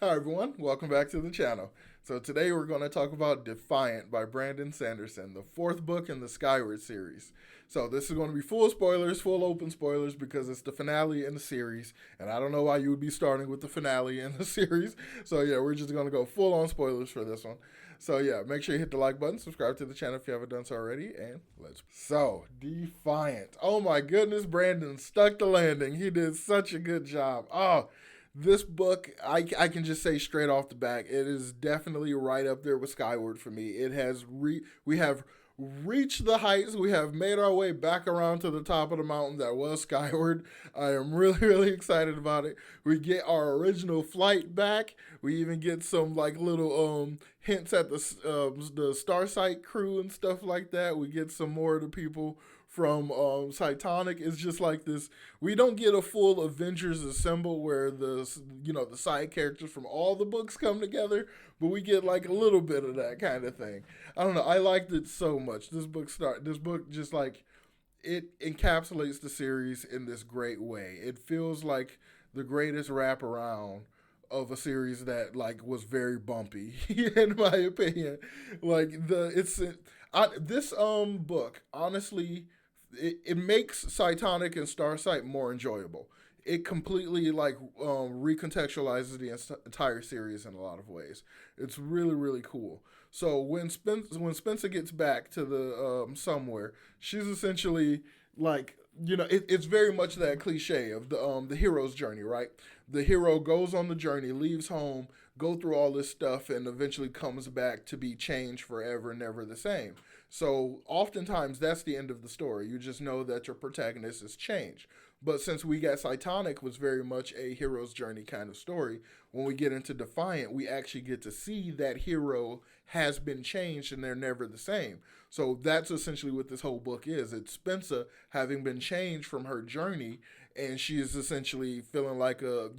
Hi everyone, welcome back to the channel. So today we're going to talk about Defiant by Brandon Sanderson, the fourth book in the Skyward series. So this is going to be full spoilers, full open spoilers because it's the finale in the series, and I don't know why you would be starting with the finale in the series. So yeah, we're just going to go full on spoilers for this one. So yeah, make sure you hit the like button, subscribe to the channel if you haven't done so already, and let's. So Defiant. Oh my goodness, Brandon stuck the landing. He did such a good job. Oh, this book, I can just say straight off the back, it is definitely right up there with Skyward for me. We have reached the heights. We have made our way back around to the top of the mountain that was Skyward. I am really, really excited about it. We get our original flight back. We even get some like little hints at the Starsight crew and stuff like that. We get some more of the people from Cytonic. It's just like this. We don't get a full Avengers assemble where the side characters from all the books come together, but we get like a little bit of that kind of thing. I don't know. I liked it so much. This book just like it encapsulates the series in this great way. It feels like the greatest wraparound of a series that like was very bumpy in my opinion. Like the it's this book honestly it makes Cytonic and Starsight more enjoyable. It completely like recontextualizes the entire series in a lot of ways. It's really really cool. So when Spencer gets back to the somewhere, she's essentially like it's very much that cliche of the hero's journey, right? The hero goes on the journey, leaves home, go through all this stuff, and eventually comes back to be changed forever, never the same. So oftentimes that's the end of the story. You just know that your protagonist has changed. But since We Got Cytonic was very much a hero's journey kind of story, when we get into Defiant, we actually get to see that hero has been changed and they're never the same. So that's essentially what this whole book is. It's Spencer having been changed from her journey, and she is essentially feeling like a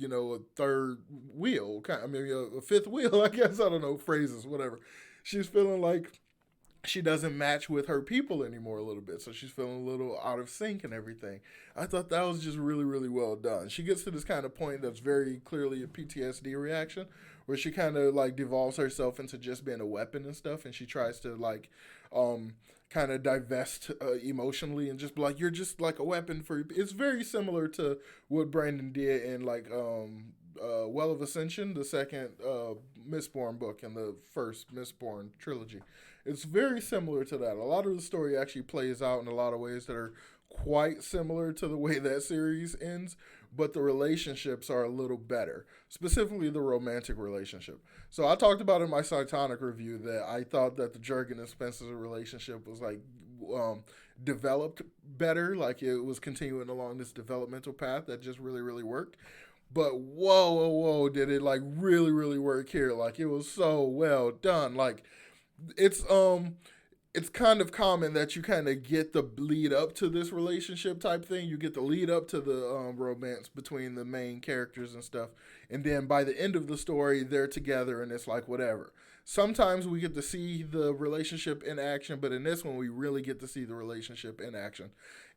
third wheel, I mean a fifth wheel. I guess I don't know phrases, whatever. She's feeling like she doesn't match with her people anymore a little bit, so she's feeling a little out of sync and everything. I thought that was just really really well done. She gets to this kind of point that's very clearly a PTSD reaction, where she kind of like devolves herself into just being a weapon and stuff, and she tries to like kind of divest emotionally and just be like, you're just like a weapon for. It's very similar to what Brandon did in like Well of Ascension, the second Mistborn book in the first Mistborn trilogy. It's very similar to that. A lot of the story actually plays out in a lot of ways that are quite similar to the way that series ends, but the relationships are a little better, specifically the romantic relationship. So I talked about in my Cytonic review that I thought that the Jurgen and Spencer's relationship was like um, developed better, like it was continuing along this developmental path that just really, really worked. But whoa, whoa, whoa, did it like really, really work here? Like it was so well done. Like it's it's kind of common that you kind of get the lead up to this relationship type thing. You get the lead up to the romance between the main characters and stuff, and then by the end of the story, they're together, and it's like whatever. Sometimes we get to see the relationship in action, but in this one, we really get to see the relationship in action.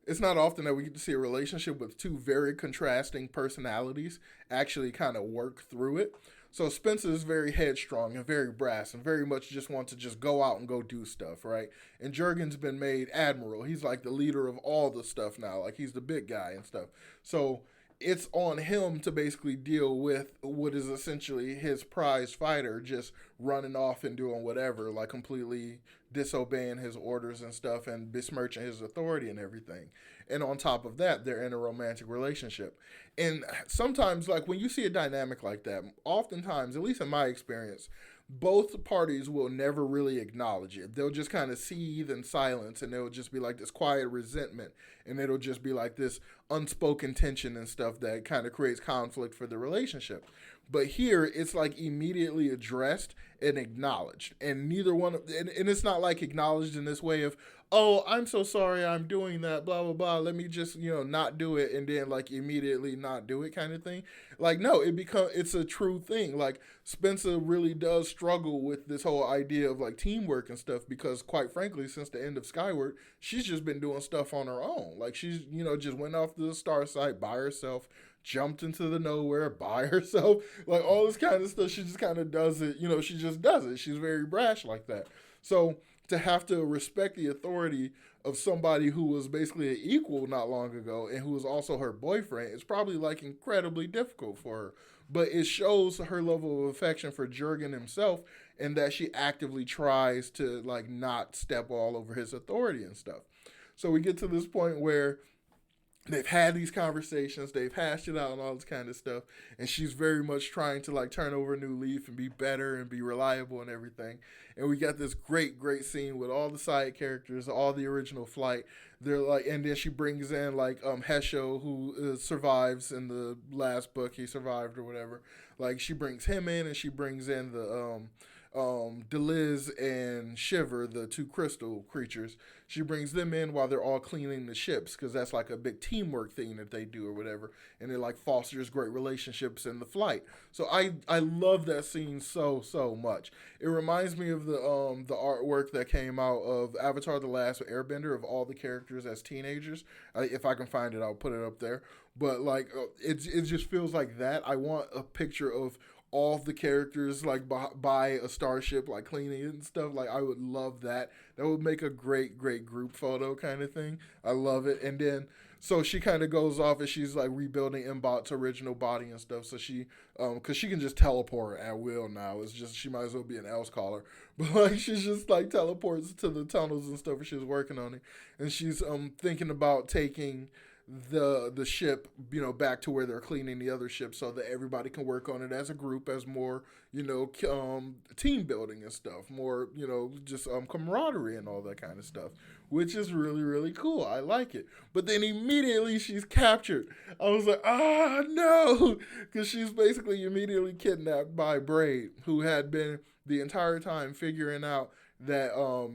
It's not often that we get to see a relationship with two very contrasting personalities actually kind of work through it. So Spencer is very headstrong and very brass and very much just wants to just go out and go do stuff, right? And Jurgen's been made admiral. He's like the leader of all the stuff now. Like he's the big guy and stuff. So it's on him to basically deal with what is essentially his prize fighter just running off and doing whatever, like completely disobeying his orders and stuff and besmirching his authority and everything. And on top of that, they're in a romantic relationship. And sometimes, like when you see a dynamic like that, oftentimes, at least in my experience, both parties will never really acknowledge it. They'll just kind of seethe in silence and they'll just be like this quiet resentment and it'll just be like this unspoken tension and stuff that kind of creates conflict for the relationship. But here it's like immediately addressed and acknowledged. And neither one and it's not like acknowledged in this way of, oh, I'm so sorry I'm doing that, blah blah blah. Let me just, not do it and then like immediately not do it kind of thing. Like no, it's a true thing. Like Spencer really does struggle with this whole idea of like teamwork and stuff because quite frankly, since the end of Skyward, she's just been doing stuff on her own. Like she's, just went off to the star site by herself, jumped into the nowhere by herself, like all this kind of stuff. She just kind of does it, she just does it. She's very brash like that. So to have to respect the authority of somebody who was basically an equal not long ago and who was also her boyfriend is probably like incredibly difficult for her. But it shows her level of affection for Jurgen himself and that she actively tries to like not step all over his authority and stuff. So we get to this point where they've had these conversations, they've hashed it out and all this kind of stuff, and she's very much trying to like turn over a new leaf and be better and be reliable and everything. And we got this great scene with all the side characters, all the original flight. They're like, and then she brings in like Hesho, who survives in the last book. He survived or whatever. Like she brings him in, and she brings in the Deliz and Shiver, the two crystal creatures. She brings them in while they're all cleaning the ships because that's like a big teamwork thing that they do or whatever, and it like fosters great relationships in the flight. So I love that scene so much. It reminds me of the artwork that came out of Avatar: The Last Airbender of all the characters as teenagers. If I can find it, I'll put it up there. But like it just feels like that. I want a picture of all the characters like by a starship, like cleaning it and stuff. Like I would love that. That would make a great group photo kind of thing. I love it. And then so she kind of goes off and she's like rebuilding Mbot's original body and stuff. So she, because she can just teleport at will now. It's just she might as well be an else caller. But like she's just like teleports to the tunnels and stuff. And she's working on it, and she's thinking about taking the ship, back to where they're cleaning the other ship so that everybody can work on it as a group, as more, team building and stuff, more, just camaraderie and all that kind of stuff, which is really cool. I like it. But then immediately she's captured. I was like, no, because she's basically immediately kidnapped by Braid, who had been the entire time figuring out that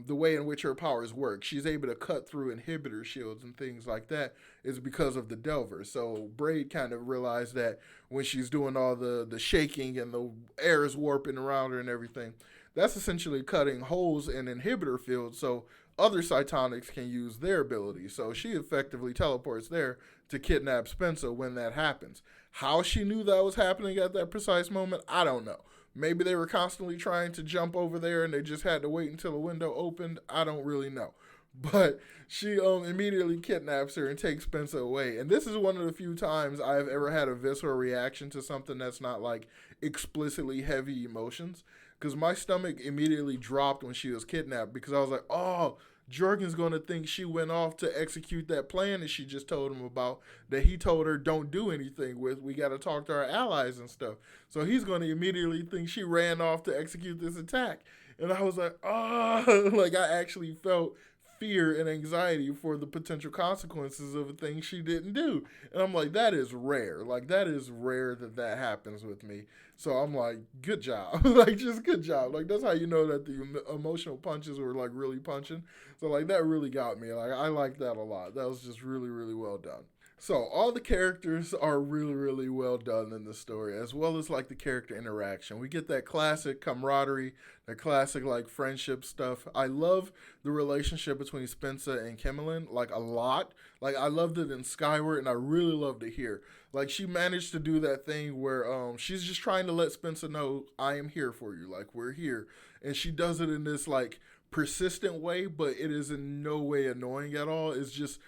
the way in which her powers work, she's able to cut through inhibitor shields and things like that, is because of the Delver. So Braid kind of realized that when she's doing all the shaking and the air is warping around her and everything, that's essentially cutting holes in inhibitor fields so other Cytonics can use their abilities. So she effectively teleports there to kidnap Spencer when that happens. How she knew that was happening at that precise moment, I don't know. Maybe they were constantly trying to jump over there and they just had to wait until the window opened. I don't really know. But she immediately kidnaps her and takes Spencer away. And this is one of the few times I've ever had a visceral reaction to something that's not like explicitly heavy emotions. Because my stomach immediately dropped when she was kidnapped because I was like, oh, Jorgen's going to think she went off to execute that plan that she just told him about, that he told her don't do anything with. We got to talk to our allies and stuff. So he's going to immediately think she ran off to execute this attack. And I was like, like I actually felt fear and anxiety for the potential consequences of a thing she didn't do. And I'm like, that is rare. Like, that is rare that happens with me. So I'm like, good job. Like, just good job. Like, that's how you know that the emotional punches were, like, really punching. So, like, that really got me. Like, I like that a lot. That was just really well done. So, all the characters are really well done in the story, as well as, like, the character interaction. We get that classic camaraderie, the classic, like, friendship stuff. I love the relationship between Spencer and Kimmelin, like, a lot. Like, I loved it in Skyward, and I really loved it here. Like, she managed to do that thing where she's just trying to let Spencer know, I am here for you. Like, we're here. And she does it in this, like, persistent way, but it is in no way annoying at all. It's just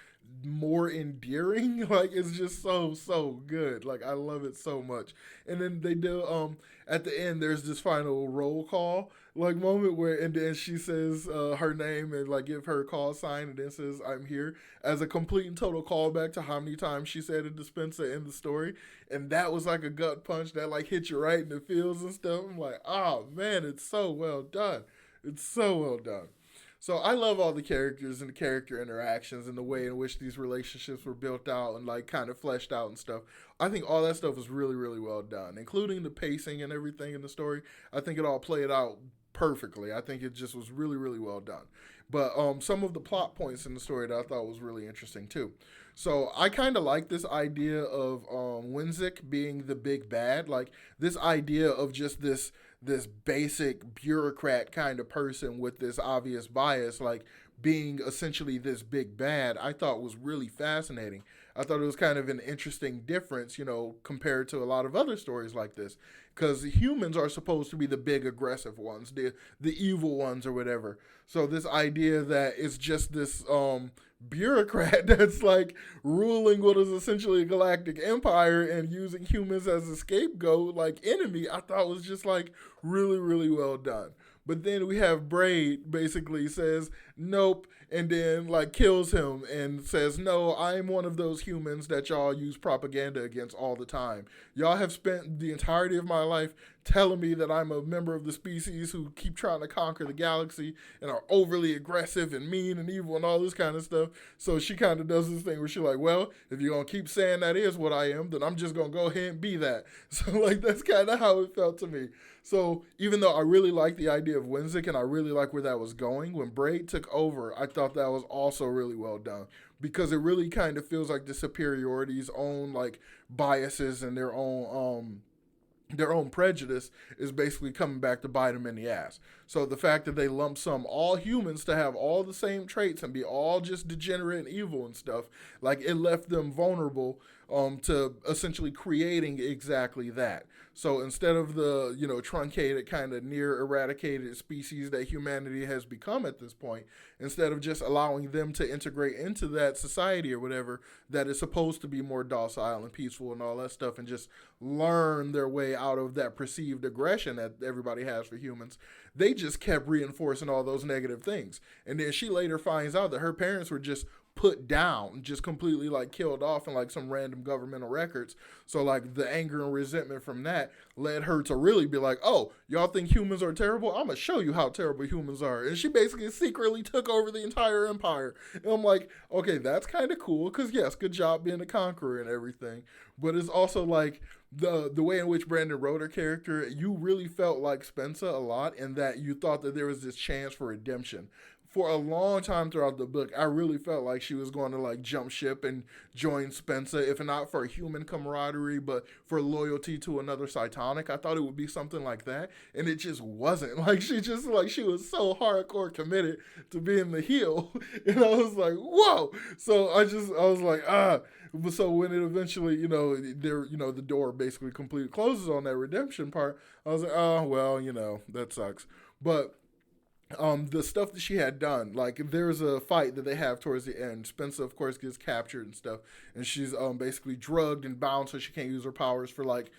more endearing. Like, it's just so good. Like, I love it so much. And then they do at the end there's this final roll call like moment where, and then she says her name and like give her call sign and then says I'm here, as a complete and total callback to how many times she said it to Spencer in the story. And that was like a gut punch that like hit you right in the feels and stuff. I'm like, oh man, it's so well done. It's so well done. So I love all the characters and the character interactions and the way in which these relationships were built out and like kind of fleshed out and stuff. I think all that stuff was really well done, including the pacing and everything in the story. I think it all played out perfectly. I think it just was really well done. But some of the plot points in the story that I thought was really interesting too. So I kind of like this idea of Winzik being the big bad, like this idea of just this basic bureaucrat kind of person with this obvious bias, like being essentially this big bad. I thought was really fascinating. I thought it was kind of an interesting difference, compared to a lot of other stories like this, because humans are supposed to be the big aggressive ones, the evil ones or whatever. So this idea that it's just this bureaucrat that's like ruling what is essentially a galactic empire and using humans as a scapegoat, like enemy, I thought was just like really, really well done. But then we have Braid basically says nope, and then like kills him and says, no, I'm one of those humans that y'all use propaganda against all the time. Y'all have spent the entirety of my life telling me that I'm a member of the species who keep trying to conquer the galaxy and are overly aggressive and mean and evil and all this kind of stuff. So she kind of does this thing where she's like, well, if you're going to keep saying that is what I am, then I'm just going to go ahead and be that. So like that's kind of how it felt to me. So even though I really like the idea of Winzik and I really like where that was going, when Braid took over, I thought that was also really well done because it really kind of feels like the superiority's own like biases and their own prejudice is basically coming back to bite them in the ass. So the fact that they lump sum all humans to have all the same traits and be all just degenerate and evil and stuff, like it left them vulnerable to essentially creating exactly that. So instead of the, truncated kind of near eradicated species that humanity has become at this point, instead of just allowing them to integrate into that society or whatever that is supposed to be more docile and peaceful and all that stuff and just learn their way out of that perceived aggression that everybody has for humans, they just kept reinforcing all those negative things. And then she later finds out that her parents were just put down, just completely like killed off in like some random governmental records. So like the anger and resentment from that led her to really be like, oh, y'all think humans are terrible? I'm gonna show you how terrible humans are. And she basically secretly took over the entire empire. And I'm like, okay, that's kind of cool because yes, good job being a conqueror and everything. But it's also like the way in which Brandon wrote her character, you really felt like Spencer a lot in that you thought that there was this chance for redemption. For a long time throughout the book, I really felt like she was going to like jump ship and join Spencer, if not for human camaraderie, but for loyalty to another Cytonic. I thought it would be something like that, and it just wasn't. Like she was so hardcore committed to being the heel, and I was like, whoa. So I was like, ah. But so when it eventually, the door basically completely closes on that redemption part, I was like, oh well, that sucks. But the stuff that she had done, like there's a fight that they have towards the end. Spencer, of course, gets captured and stuff, and she's basically drugged and bound so she can't use her powers for like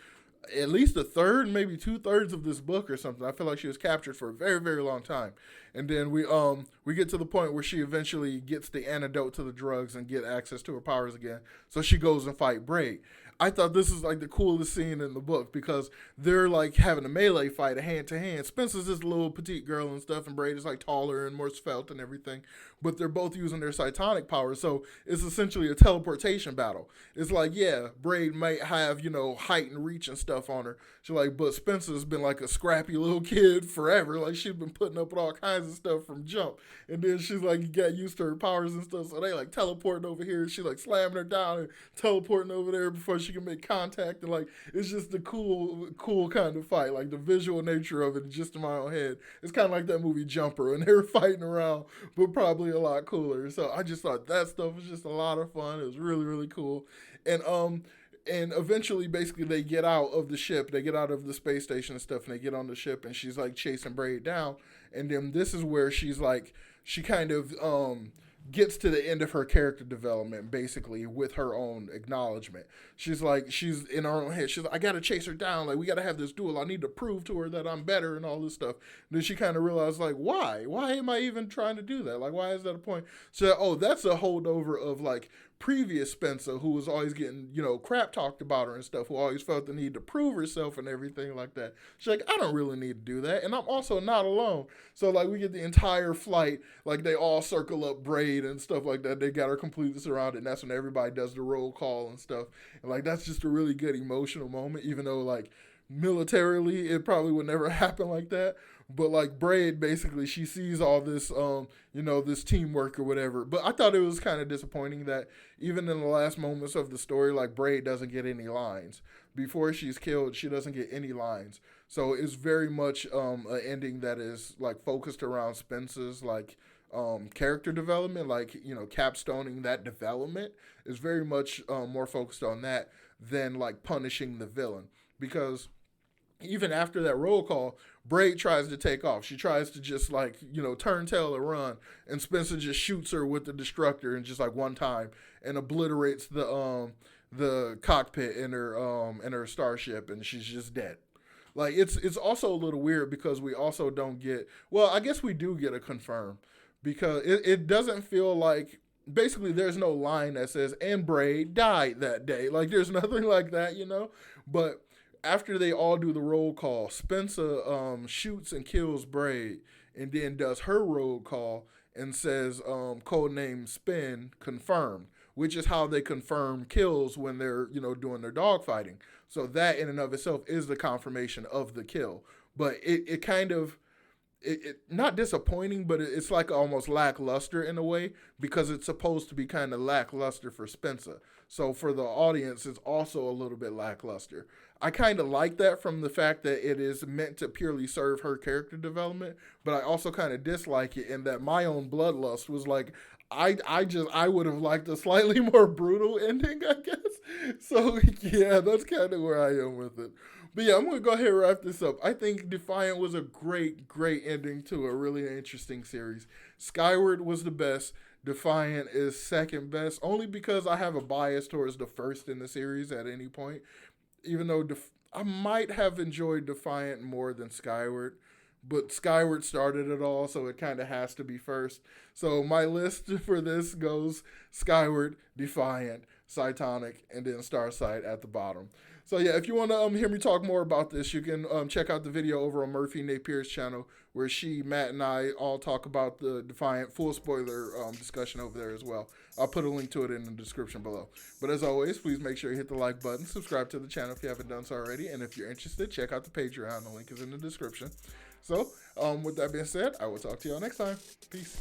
at least a third, maybe 2/3 of this book or something. I feel like she was captured for a very, very long time. And then we get to the point where she eventually gets the antidote to the drugs and get access to her powers again. So she goes and fight Braid. I thought this was like the coolest scene in the book because they're like having a melee fight, a hand to hand. Spencer's this little petite girl and stuff, and Braid is like taller and more svelte and everything. But they're both using their cytonic powers, so it's essentially a teleportation battle. It's like, yeah, Braid might have, height and reach and stuff on her. She's like, but Spencer's been like a scrappy little kid forever. Like she's been putting up with all kinds of stuff from jump. And then she's like got used to her powers and stuff. So they like teleporting over here. She's like slamming her down and teleporting over there before she can make contact. And like it's just the cool kind of fight. Like the visual nature of it just in my own head. It's kind of like that movie Jumper, and they were fighting around, but probably a lot cooler. So I just thought that stuff was just a lot of fun. It was really, really cool. And eventually basically they get out of the ship, they get out of the space station and stuff, and they get on the ship, and she's like chasing Braid down. And then this is where she's like, she kind of gets to the end of her character development basically with her own acknowledgement. She's in her own head, she's like, I gotta chase her down, like we gotta have this duel, I need to prove to her that I'm better and all this stuff. And then she kind of realized like, why am I even trying to do that, like why is that a point? So oh, that's a holdover of like previous Spencer, who was always getting, crap talked about her and stuff, who always felt the need to prove herself and everything like that. She's like, I don't really need to do that, and I'm also not alone. So like we get the entire flight, like they all circle up Braid and stuff like that. They got her completely surrounded, and that's when everybody does the roll call and stuff. And like that's just a really good emotional moment, even though like militarily it probably would never happen like that. But like Braid, basically, she sees all this, this teamwork or whatever. But I thought it was kind of disappointing that even in the last moments of the story, like Braid doesn't get any lines. Before she's killed, she doesn't get any lines. So it's very much an ending that is like focused around Spencer's like character development, like, you know, capstoning that development, is very much more focused on that than like punishing the villain. Because even after that roll call, Braid tries to take off. She tries to just like, you know, turn tail and run, and Spencer just shoots her with the destructor and just like one time and obliterates the cockpit in her starship, and she's just dead. Like it's also a little weird because we also don't get, well, I guess we do get a confirm, because it doesn't feel like, basically there's no line that says and Braid died that day. Like there's nothing like that, you know? But after they all do the roll call, Spencer shoots and kills Braid, and then does her roll call and says codename Spin confirmed, which is how they confirm kills when they're, you know, doing their dog fighting. So that in and of itself is the confirmation of the kill. But it kind of, it not disappointing, but it's like almost lackluster in a way, because it's supposed to be kind of lackluster for Spencer. So for the audience, it's also a little bit lackluster. I kind of like that from the fact that it is meant to purely serve her character development, but I also kind of dislike it in that my own bloodlust was like, I would have liked a slightly more brutal ending, I guess. So yeah, that's kind of where I am with it. But yeah, I'm gonna go ahead and wrap this up. I think Defiant was a great ending to a really interesting series. Skyward was the best. Defiant is second best, only because I have a bias towards the first in the series at any point. Even though I might have enjoyed Defiant more than Skyward, but Skyward started it all, so it kind of has to be first. So my list for this goes Skyward, Defiant, Cytonic, and then Starsight at the bottom. So yeah, if you want to hear me talk more about this, you can check out the video over on Murphy Napier's channel, where Matt, and I all talk about the Defiant full spoiler discussion over there as well. I'll put a link to it in the description below. But as always, please make sure you hit the like button, subscribe to the channel if you haven't done so already, and if you're interested, check out the Patreon. The link is in the description. So with that being said, I will talk to y'all next time. Peace.